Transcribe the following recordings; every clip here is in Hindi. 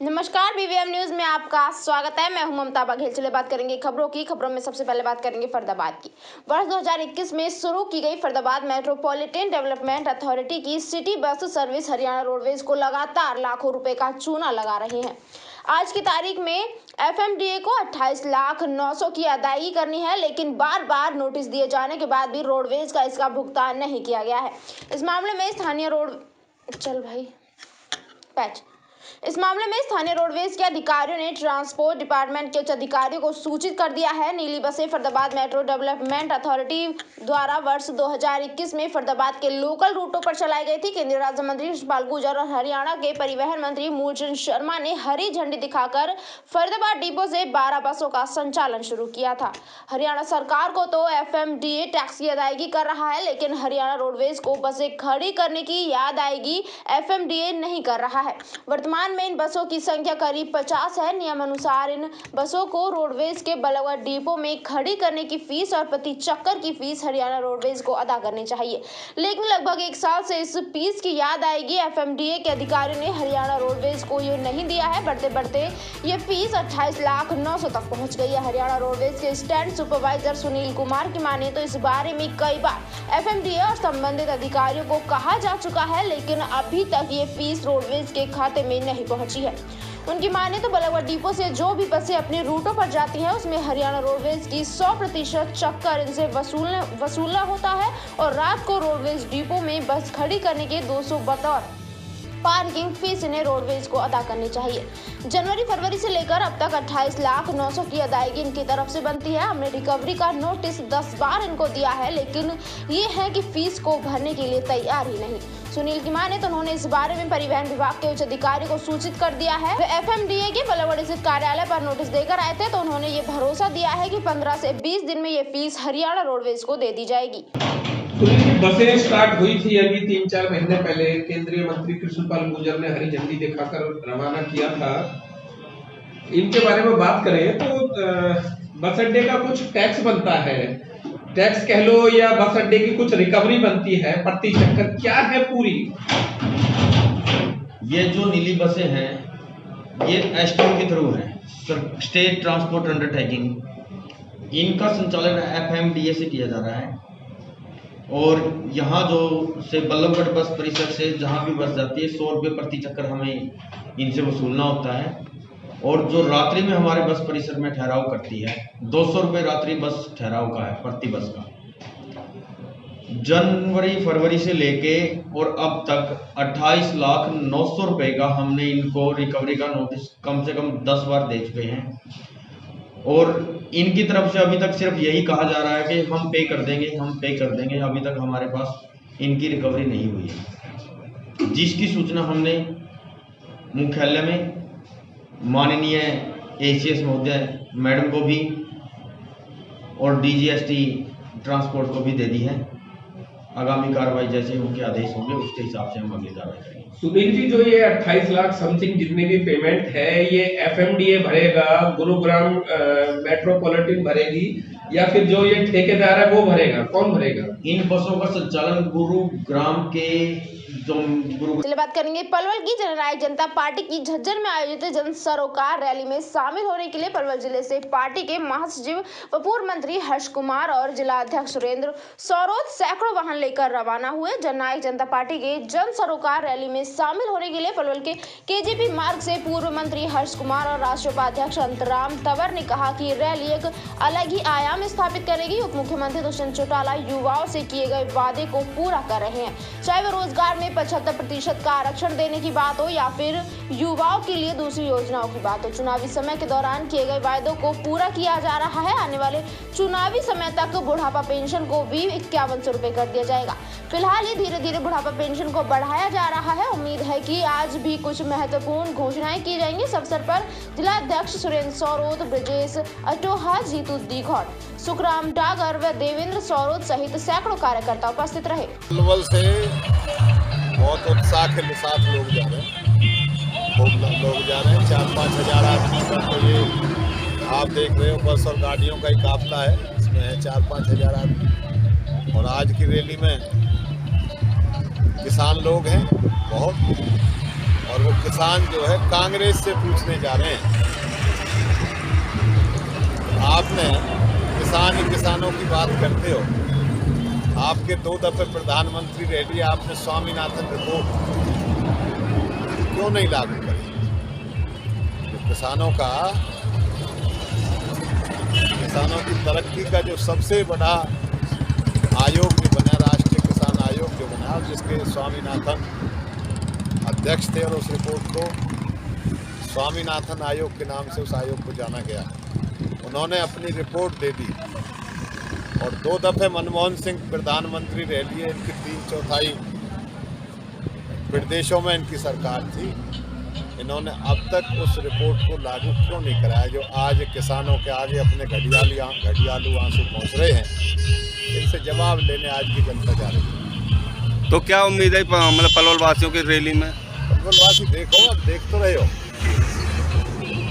नमस्कार, बीवीएम न्यूज में आपका स्वागत है। मैं हूं ममता बघेल। चलिए बात करेंगे खबरों में सबसे पहले बात करेंगे फरीदाबाद की। वर्ष 2021 में शुरू की गई फरीदाबाद मेट्रोपॉलिटन डेवलपमेंट अथॉरिटी की city bus service Haryana roadways को लगातार लाखों रुपए का चूना लगा रही है। आज की तारीख में एफएमडीए को 28,09,000 की अदायगी करनी है, लेकिन बार बार नोटिस दिए जाने के बाद भी रोडवेज का इसका भुगतान नहीं किया गया है। इस मामले में स्थानीय रोडवेज के अधिकारियों ने ट्रांसपोर्ट डिपार्टमेंट के उच्च अधिकारियों को सूचित कर दिया है। नीली बसें फरीदाबाद मेट्रो डेवलपमेंट अथॉरिटी द्वारा वर्ष 2021 में फरीदाबाद के लोकल रूटों पर चलाई गई थी। केंद्रीय राज्य मंत्री कृष्णपाल गुर्जर और हरियाणा के परिवहन मंत्री मूलचंद शर्मा ने हरी झंडी दिखाकर फरीदाबाद डिपो से 12 बसों का संचालन शुरू किया था। हरियाणा सरकार को तो एफएमडीए टैक्स की अदायगी कर रहा है, लेकिन हरियाणा रोडवेज को बसें खड़ी करने की अदायगी एफएमडीए नहीं कर रहा है। वर्तमान में इन बसों की संख्या करीब 50 है। नियम अनुसार इन बसों को रोडवेज के बलवा डिपो में खड़ी करने की फीस और प्रति चक्कर की फीस हरियाणा रोडवेज को अदा करनी चाहिए, लेकिन लगभग 1 साल से इस फीस की याद आएगी एफएमडीए के अधिकारियों ने हरियाणा रोडवेज को ये नहीं दिया है। बढ़ते बढ़ते ये फीस 28,09,000 तक पहुंच गई है। हरियाणा रोडवेज के स्टैंड सुपरवाइजर सुनील कुमार की माने तो इस बारे में कई बार एफएमडीए और संबंधित अधिकारियों को कहा जा चुका है, लेकिन अभी तक ये फीस रोडवेज के खाते में नहीं पहुंची है। उनकी माने तो बलवा डिपो से जो भी बसें अपने रूटों पर जाती हैं, उसमें हरियाणा रोडवेज की 100% चक्कर इनसे वसूलना होता है और रात को रोडवेज डिपो में बस खड़ी करने के 200 बतौर पार्किंग फीस इन्हें रोडवेज को अदा करनी चाहिए। जनवरी फरवरी से लेकर अब तक 28,09,000 की अदायगी इनकी तरफ से बनती है। हमने रिकवरी का नोटिस 10 बार इनको दिया है, लेकिन ये है कि फीस को भरने के लिए तैयार ही नहीं। सुनील की माने तो उन्होंने इस बारे में परिवहन विभाग के उच्च अधिकारी को सूचित कर दिया है। वे एफएमडीए के बलवाड़ी स्थित कार्यालय पर नोटिस देकर आए थे, तो उन्होंने ये भरोसा दिया है कि 15 से 20 दिन में ये फीस हरियाणा रोडवेज को दे दी जाएगी। बसें स्टार्ट हुई थी अभी 3-4 महीने पहले। केंद्रीय मंत्री कृष्णपाल गुर्जर ने हरी झंडी दिखाकर रवाना किया था। इनके बारे में बात करें तो बस अड्डे का कुछ टैक्स बनता है, टैक्स कह लो या बस अड्डे की कुछ रिकवरी बनती है प्रति चक्कर, क्या है पूरी? ये जो नीली बसें हैं ये एसटीओ के थ्रू है, स्टेट ट्रांसपोर्ट अंडरटेकिंग। इनका संचालन एफएमडीए से किया जा रहा है और यहाँ जो से बल्लभगढ़ बस परिसर से जहाँ भी बस जाती है 100 रुपये प्रति चक्कर हमें इनसे वसूलना होता है। और जो रात्रि में हमारे बस परिसर में ठहराव करती है 200 रुपये रात्रि बस ठहराव का है प्रति बस का। जनवरी फरवरी से लेके और अब तक 28,09,000 रुपये का हमने इनको रिकवरी का नोटिस कम से कम 10 बार दे चुके हैं और इनकी तरफ से अभी तक सिर्फ यही कहा जा रहा है कि हम पे कर देंगे। अभी तक हमारे पास इनकी रिकवरी नहीं हुई है, जिसकी सूचना हमने मुख्यालय में माननीय एसीएस महोदय मैडम को भी और डीजीएसटी ट्रांसपोर्ट को भी दे दी है। आगामी कार्रवाई जैसे उनके आदेश होंगे उसके हिसाब से हम अगली कार्रवाई करेंगे। सुनील जी, जो ये 28 लाख समथिंग जितनी भी पेमेंट है ये एफएमडीए भरेगा, गुरुग्राम मेट्रोपॉलिटन भरेगी या फिर जो ये ठेकेदार है वो भरेगा? कौन भरेगा? इन बसों का संचालन गुरुग्राम के चलिए बात करेंगे पलवल की। जननायक जनता पार्टी की झज्जर में आयोजित जन सरोकार रैली में शामिल होने के लिए पलवल जिले से पार्टी के महासचिव व पूर्व मंत्री हर्ष कुमार और जिला अध्यक्ष सुरेंद्र सौरोद सैकड़ों वाहन लेकर रवाना हुए। जननायक जनता पार्टी के जन सरोकार रैली में शामिल होने के लिए पलवल के केजेपी मार्ग से पूर्व मंत्री हर्ष कुमार और राष्ट्रीय उपाध्यक्ष अंतराम तंवर ने कहा कि रैली एक अलग ही आयाम स्थापित करेगी। उप मुख्यमंत्री दुष्यंत चौटाला युवाओं से किए गए वादे को पूरा कर रहे हैं, चाहे वो रोजगार में 75% का आरक्षण देने की बात हो या फिर युवाओं के लिए दूसरी योजनाओं की बात हो। चुनावी समय के दौरान किए गए वायदों को पूरा किया जा रहा है। आने वाले चुनावी समय तक बुढ़ापा पेंशन को भी 5100 रुपए कर दिया जाएगा। फिलहाल ये धीरे धीरे बुढ़ापा पेंशन को बढ़ाया जा रहा है। उम्मीद है कि आज भी कुछ महत्वपूर्ण घोषणाएं की जाएंगी। इस अवसर पर जिला अध्यक्ष सुरेंद्र सौरोद, ब्रजेश अटोहा, जीतू दीघोट, सुखराम डागर व देवेंद्र सौरोद सहित सैकड़ों कार्यकर्ता उपस्थित रहे। बहुत उत्साह के साथ लोग जा रहे हैं, खूब लोग जा रहे हैं। 4-5 हज़ार आदमी का तो ये आप देख रहे हो, बस और गाड़ियों का ही काफिला है, इसमें है 4-5 हज़ार आदमी। और आज की रैली में किसान लोग हैं बहुत, और वो किसान जो है कांग्रेस से पूछने जा रहे हैं। आपने किसानों की बात करते हो, आपके 2 दफे प्रधानमंत्री रह लिए, आपने स्वामीनाथन रिपोर्ट क्यों नहीं लागू करी? किसानों की तरक्की का जो सबसे बड़ा आयोग जो बना, राष्ट्रीय किसान आयोग जो बना, जिसके स्वामीनाथन अध्यक्ष थे, और उस रिपोर्ट को स्वामीनाथन आयोग के नाम से उस आयोग को जाना गया। उन्होंने अपनी रिपोर्ट दे दी और 2 दफे मनमोहन सिंह प्रधानमंत्री रह लिए, इनकी 3/4 विदेशों में इनकी सरकार थी। इन्होंने अब तक उस रिपोर्ट को लागू क्यों नहीं कराया? जो आज किसानों के आगे अपने घड़ियालू आंसू पहुंच रहे हैं, इनसे जवाब लेने आज की जनता जा रही है। तो क्या उम्मीद है मतलब पलवल वासियों की रैली में? पलवल वासी देखो, अब देख तो रहे हो,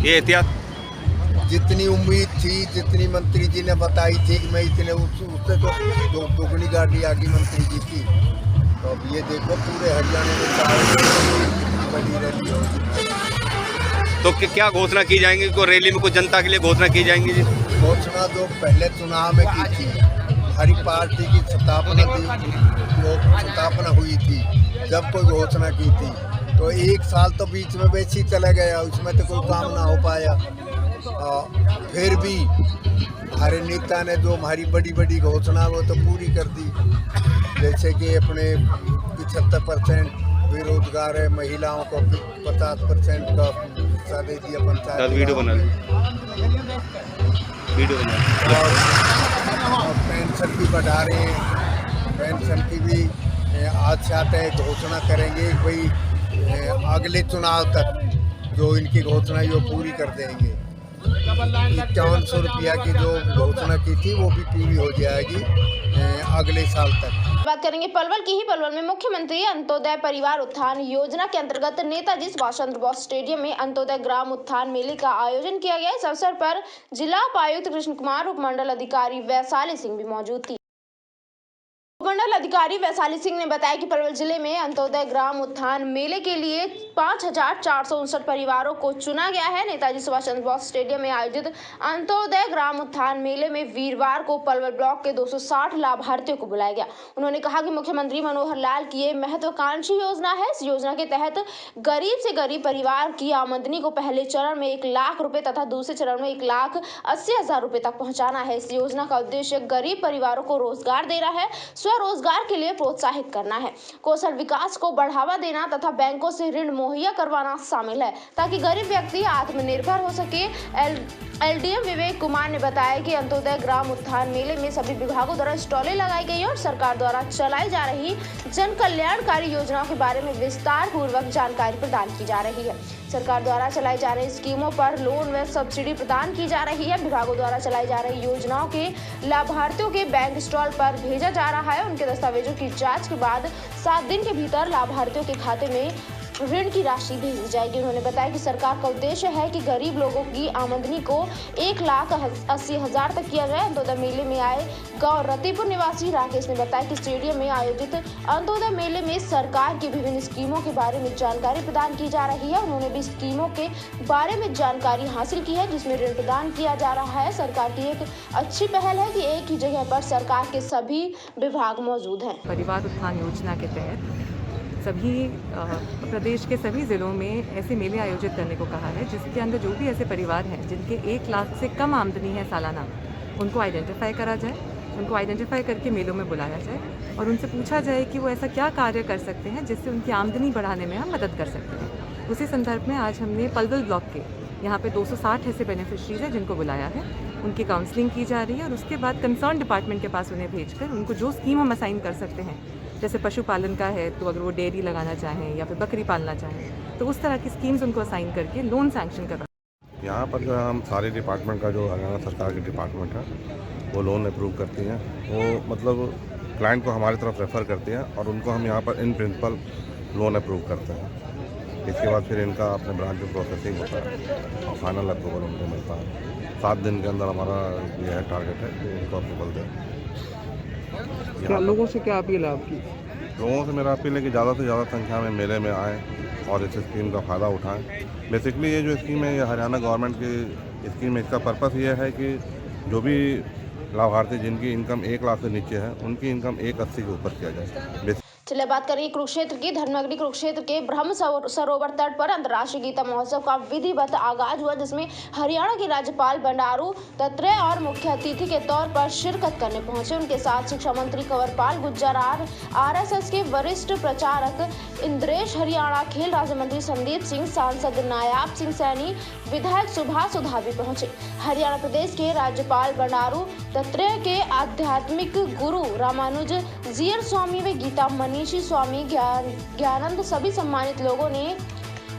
ये एहतियात जितनी उम्मीद थी, जितनी मंत्री जी ने बताई थी कि मैं इतने उससे तो दुगनी गाड़ी आगे मंत्री जी की। तो अब ये देखो पूरे हरियाणा में बड़ी रैली होगी। तो क्या घोषणा की जाएंगी? को रैली में कुछ जनता के लिए घोषणा की जाएंगी जी? घोषणा तो पहले चुनाव में की थी, हमारी पार्टी की स्थापना हुई थी, जब कोई घोषणा की थी। तो 1 साल तो बीच में वैसे ही चला गया, उसमें तो कोई काम ना हो पाया। फिर भी हमारे नेता ने जो हमारी बड़ी घोषणा वो तो पूरी कर दी। जैसे कि अपने 75% बेरोजगार है, महिलाओं को 50% का हिस्सा दे दिया पंचायत। वीडियो बना और पेंशन भी बढ़ा रहे हैं, पेंशन की भी आज चाहते हैं घोषणा करेंगे भाई अगले चुनाव तक जो इनकी घोषणा वो पूरी कर देंगे। 5100 रुपया की जो घोषणा की थी वो भी पूरी हो जाएगी अगले साल तक। बात करेंगे पलवल की ही। पलवल में मुख्यमंत्री अंत्योदय परिवार उत्थान योजना के अंतर्गत नेताजी सुभाष चंद्र बोस स्टेडियम में अंत्योदय ग्राम उत्थान मेले का आयोजन किया गया। इस अवसर पर जिला उपायुक्त कृष्ण कुमार, उपमंडल अधिकारी वैशाली सिंह भी मौजूद थी। उपमंडल अधिकारी वैशाली सिंह ने बताया कि पलवल जिले में अंत्योदय ग्राम उत्थान मेले के लिए 5459 परिवारों को चुना गया है। नेताजी सुभाष चंद्र बोस स्टेडियम में आयोजित अंत्योदय ग्राम उत्थान मेले में वीरवार को पलवल ब्लॉक के 260 लाभार्थियों को बुलाया गया। उन्होंने कहा कि मुख्यमंत्री मनोहर लाल की ये महत्वाकांक्षी योजना है। इस योजना के तहत गरीब से गरीब परिवार की आमदनी को पहले चरण में 1 लाख रुपए तथा दूसरे चरण में 1,80,000 रुपए तक पहुंचाना है। इस योजना का उद्देश्य गरीब परिवारों को रोजगार देना है, स्वरोजगार के लिए प्रोत्साहित करना है, कौशल विकास को बढ़ावा देना तथा बैंकों से ऋण मुहैया करवाना शामिल है, ताकि गरीब व्यक्ति आत्मनिर्भर हो सके। एलडीएम विवेक कुमार ने बताया कि अंत्योदय ग्राम उत्थान मेले में सभी विभागों द्वारा स्टॉलें लगाई गई और सरकार द्वारा चलाई जा रही जन कल्याणकारी योजनाओं के बारे में विस्तार पूर्वक जानकारी प्रदान की जा रही है। सरकार द्वारा चलाई जा रही स्कीमों पर लोन व सब्सिडी प्रदान की जा रही है। विभागों द्वारा चलाई जा रही योजनाओं के लाभार्थियों के बैंक स्टॉल पर भेजा जा रहा है। उनके दस्तावेजों की जांच के बाद 7 दिन के भीतर लाभार्थियों के खाते में ऋण की राशि भेजी जाएगी। उन्होंने बताया कि सरकार का उद्देश्य है कि गरीब लोगों की आमदनी को 1,80,000 तक किया जाए। अंत्योदय मेले में आए गांव रतीपुर निवासी राकेश ने बताया कि स्टेडियम में आयोजित अंत्योदय मेले में सरकार की विभिन्न स्कीमों के बारे में जानकारी प्रदान की जा रही है। उन्होंने भी स्कीमों के बारे में जानकारी हासिल की है, जिसमें ऋण प्रदान किया जा रहा है। सरकार की एक अच्छी पहल है कि एक ही जगह पर सरकार के सभी विभाग मौजूद हैं। परिवार उत्थान योजना के तहत सभी प्रदेश के सभी ज़िलों में ऐसे मेले आयोजित करने को कहा है, जिसके अंदर जो भी ऐसे परिवार हैं जिनके 1 लाख से कम आमदनी है सालाना, उनको आइडेंटिफाई करा जाए, उनको आइडेंटिफाई करके मेलों में बुलाया जाए और उनसे पूछा जाए कि वो ऐसा क्या कार्य कर सकते हैं जिससे उनकी आमदनी बढ़ाने में हम मदद कर सकते हैं। उसी संदर्भ में आज हमने पलवल ब्लॉक के यहाँ पे 260 ऐसे बेनिफिशरीज हैं जिनको बुलाया है, उनकी काउंसलिंग की जा रही है और उसके बाद कंसर्न डिपार्टमेंट के पास उन्हें भेजकर उनको जो स्कीम हम असाइन कर सकते हैं, जैसे पशुपालन का है तो अगर वो डेयरी लगाना चाहें या फिर बकरी पालना चाहें तो उस तरह की स्कीम्स उनको असाइन करके लोन सैंक्शन करवा। यहाँ पर जो है हम सारे डिपार्टमेंट का जो हरियाणा सरकार के डिपार्टमेंट है वो लोन अप्रूव करती हैं। वो मतलब क्लाइंट को हमारी तरफ रेफ़र करती हैं और उनको हम यहाँ पर इन प्रिंसिपल लोन अप्रूव करते हैं। इसके बाद फिर इनका अपने ब्रांच में प्रोसेसिंग होता है और फाइनल अप्रूवल उनको मिलता है। 7 दिन के अंदर हमारा ये है टारगेट है कि उनको अप्रूवल दें। लोगों से क्या अपील है आपकी? लोगों से मेरा अपील है कि ज़्यादा से ज़्यादा संख्या में मेले में आएँ, और इस स्कीम का फ़ायदा उठाएं। बेसिकली ये जो स्कीम है ये हरियाणा गवर्नमेंट की स्कीम है। इसका पर्पस ये है कि जो भी लाभार्थी जिनकी इनकम 1 लाख से नीचे है उनकी इनकम 180 के ऊपर किया जाए। चलिए बात करें कुरुक्षेत्र की। धर्मनगरी कुरुक्षेत्र के ब्रह्म सरोवर तट पर अंतर्राष्ट्रीय गीता महोत्सव का विधिवत आगाज हुआ, जिसमें हरियाणा के राज्यपाल बंडारू दत्तात्रेय और मुख्य अतिथि के तौर पर शिरकत करने पहुंचे। उनके साथ शिक्षा मंत्री कंवरपाल गुर्जर, आरएसएस के वरिष्ठ प्रचारक इंद्रेश, हरियाणा खेल राज्य मंत्री संदीप सिंह, सांसद नायाब सिंह सैनी, विधायक सुभाष सुधा भी पहुंचे। हरियाणा प्रदेश के राज्यपाल बंडारू दत्तात्रेय के आध्यात्मिक गुरु रामानुज जीयर स्वामी व गीता मनीषी स्वामी ज्ञानंद सभी सम्मानित लोगों ने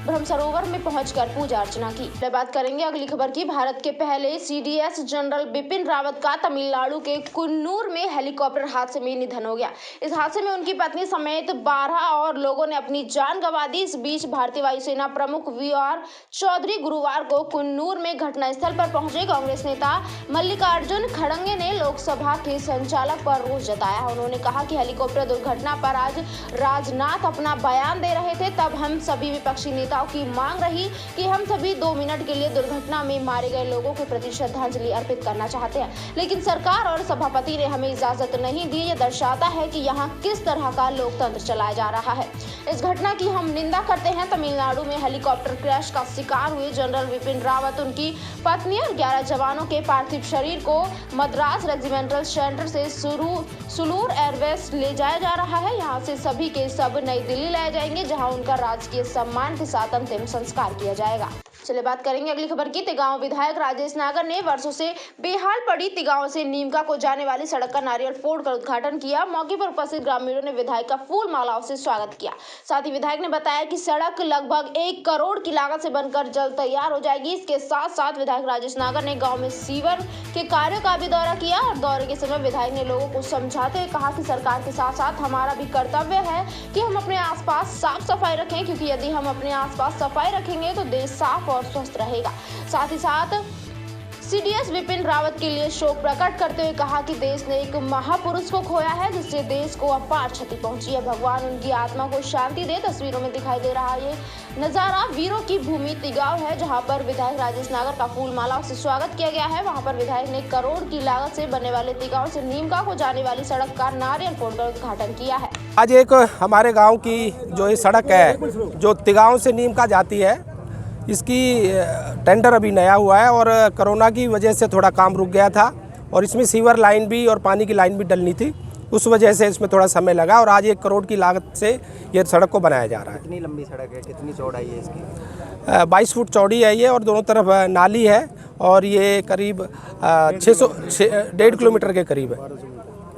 ब्रह्म सरोवर में पहुंचकर पूजा अर्चना की। बात करेंगे अगली खबर की। भारत के पहले सीडीएस जनरल बिपिन रावत का तमिलनाडु के कुन्नूर में हेलीकॉप्टर हादसे में निधन हो गया। इस हादसे में उनकी पत्नी समेत 12 और लोगों ने अपनी जान गंवा दी। इस बीच भारतीय वायुसेना प्रमुख वीआर चौधरी गुरुवार को कुन्नूर में घटनास्थल पर पहुंचे। कांग्रेस नेता मल्लिकार्जुन खड़गे ने लोकसभा के संचालक पर रोष जताया। उन्होंने कहा कि हेलीकॉप्टर दुर्घटना पर आज राजनाथ अपना बयान दे रहे थे, तब हम सभी विपक्षी नेताओं की मांग रही कि हम सभी 2 मिनट के लिए दुर्घटना में मारे गए लोगों के प्रति श्रद्धांजलि अर्पित करना चाहते हैं, लेकिन सरकार और सभापति ने हमें इजाजत नहीं दी। ये दर्शाता है कि यहाँ किस तरह का लोकतंत्र चलाया जा रहा है। इस घटना की हम निंदा करते हैं। तमिलनाडु में हेलीकॉप्टर क्रैश का शिकार हुए जनरल बिपिन रावत, उनकी पत्नी और 11 जवानों के पार्थिव शरीर को मद्रास रेजिमेंटल सेंटर से सुलूर एयरवेस ले जाया जा रहा है। यहाँ से सभी के सब नई दिल्ली लाए जाएंगे, जहाँ उनका राजकीय सम्मान के साथ अंतिम संस्कार किया जाएगा। चलिए बात करेंगे अगली खबर की। तिगांव विधायक राजेश नागर ने वर्षों से बेहाल पड़ी तिगांव से नीमका को जाने वाली सड़क का नारियल फोड़कर उद्घाटन किया। मौके पर उपस्थित ग्रामीणों ने विधायक का फूल मालाओं से स्वागत किया। साथ ही विधायक ने बताया कि सड़क लगभग 1 करोड़ की लागत से बनकर जल्द तैयार हो जाएगी। इसके साथ साथ विधायक राजेश नागर ने गाँव में सीवर के कार्यों का भी दौरा किया और दौरे के समय विधायक ने लोगों को समझाते हुए कहा कि सरकार के साथ साथ हमारा भी कर्तव्य है कि हम अपने आसपास साफ सफाई रखें, क्योंकि यदि हम अपने आसपास सफाई रखेंगे तो देश साफ और स्वस्थ रहेगा। साथ ही साथ सीडीएस विपिन रावत के लिए शोक प्रकट करते हुए कहा कि देश ने एक महापुरुष को खोया है, जिससे देश को अपार क्षति पहुंची है। भगवान उनकी आत्मा को शांति दे। तस्वीरों में दिखाई दे रहा ये नजारा वीरों की भूमि तिगांव है, जहां पर विधायक राजेश नागर का फूल मालाओं से स्वागत किया गया है। वहां पर विधायक ने करोड़ की लागत से बनने वाले तिगांव से नीमका को जाने वाली सड़क का नारियल फोड़कर उद्घाटन किया है। आज एक हमारे गाँव की जो ये सड़क है जो तिगांव से नीमका जाती है, इसकी टेंडर अभी नया हुआ है और कोरोना की वजह से थोड़ा काम रुक गया था और इसमें सीवर लाइन भी और पानी की लाइन भी डलनी थी, उस वजह से इसमें थोड़ा समय लगा और आज 1 करोड़ की लागत से ये सड़क को बनाया जा रहा है। कितनी लंबी सड़क है, कितनी चौड़ाई है इसकी? 22 फुट चौड़ी है ये और दोनों तरफ नाली है और ये करीब 1.5 किलोमीटर के करीब है।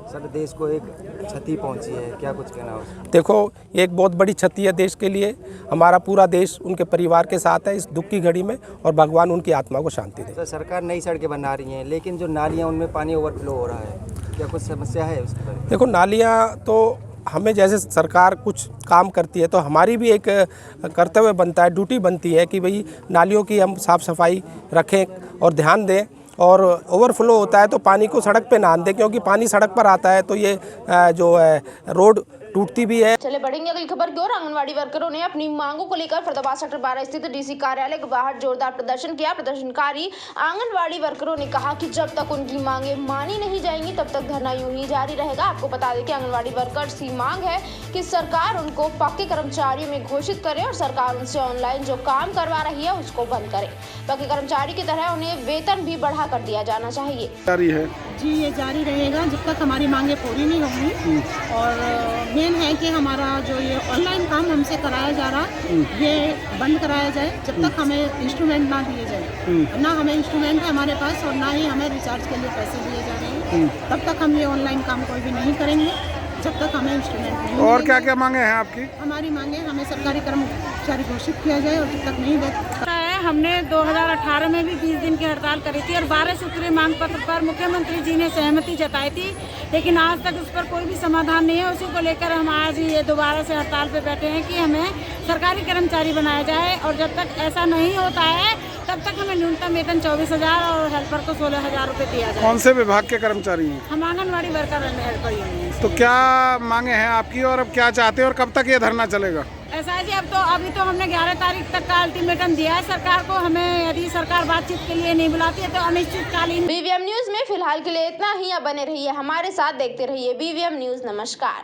सर, देश को एक क्षति पहुंची है, क्या कुछ कहना हो? देखो, एक बहुत बड़ी क्षति है देश के लिए। हमारा पूरा देश उनके परिवार के साथ है इस दुख की घड़ी में और भगवान उनकी आत्मा को शांति दे। सर, सरकार नई सड़कें बना रही हैं, लेकिन जो नालियां उनमें पानी ओवरफ्लो हो रहा है, क्या कुछ समस्या है उस पर? देखो, नालियां तो हमें जैसे सरकार कुछ काम करती है तो हमारी भी एक कर्तव्य बनता है, ड्यूटी बनती है कि भाई नालियों की हम साफ़ सफाई रखें और ध्यान दें और ओवरफ्लो होता है तो पानी को सड़क पे ना दें, क्योंकि पानी सड़क पर आता है तो ये जो है रोड टूटती भी है। चले बढ़ेंगे अगली खबर की ओर। आंगनवाड़ी वर्करों ने अपनी मांगों को लेकर फरीदाबाद सेक्टर 12 स्थित डीसी कार्यालय के बाहर जोरदार प्रदर्शन किया। प्रदर्शनकारी आंगनवाड़ी वर्करों ने कहा कि जब तक उनकी मांगे मानी नहीं जाएंगी तब तक धरना यूं ही जारी रहेगा। आपको बता दें कि आंगनवाड़ी वर्कर्स की मांग है कि सरकार उनको पक्के कर्मचारियों में घोषित करे और सरकार उनसे ऑनलाइन जो काम करवा रही है उसको बंद करे। पक्के कर्मचारी की तरह उन्हें वेतन भी बढ़ा कर दिया जाना चाहिए। जी, ये जारी रहेगा जब तक हमारी मांगे पूरी नहीं होंगी। और मेन है कि हमारा जो ये ऑनलाइन काम हमसे कराया जा रहा ये बंद कराया जाए जब तक हमें इंस्ट्रूमेंट ना दिए जाए। ना हमें इंस्ट्रूमेंट है हमारे पास और ना ही हमें रिचार्ज के लिए पैसे दिए जा रहे हैं, तब तक हम ये ऑनलाइन काम कोई भी नहीं करेंगे जब तक हमें इंस्ट्रूमेंट नहीं। और क्या क्या मांगे हैं आपकी? हमारी मांगे हमें सरकारी कर्मचारी घोषित किया जाए और जब तक नहीं दे। हमने 2018 में भी 20 दिन की हड़ताल करी थी और 12 सूत्रीय मांग पत्र पर मुख्यमंत्री जी ने सहमति जताई थी, लेकिन आज तक उस पर कोई भी समाधान नहीं है। उसी को लेकर हम आज ये दोबारा से हड़ताल पे बैठे हैं कि हमें सरकारी कर्मचारी बनाया जाए और जब तक ऐसा नहीं होता है तब तक हमें न्यूनतम वेतन 24,000 और हेल्पर को 16,000 रुपये दिया जाए। कौन से विभाग के कर्मचारी हैं? हम आंगनवाड़ी वर्कर हेल्पर ही हैं। तो क्या मांगे हैं आपकी और अब क्या चाहते हैं और कब तक ये धरना चलेगा? ऐसा जी, अभी तो हमने 11 तारीख तक का अल्टीमेटम दिया है सरकार को। हमें यदि सरकार बातचीत के लिए नहीं बुलाती है तो अनिश्चितकालीन। BVM न्यूज में फिलहाल के लिए इतना ही। अब बने रहिए हमारे साथ, देखते रहिए BVM न्यूज। नमस्कार।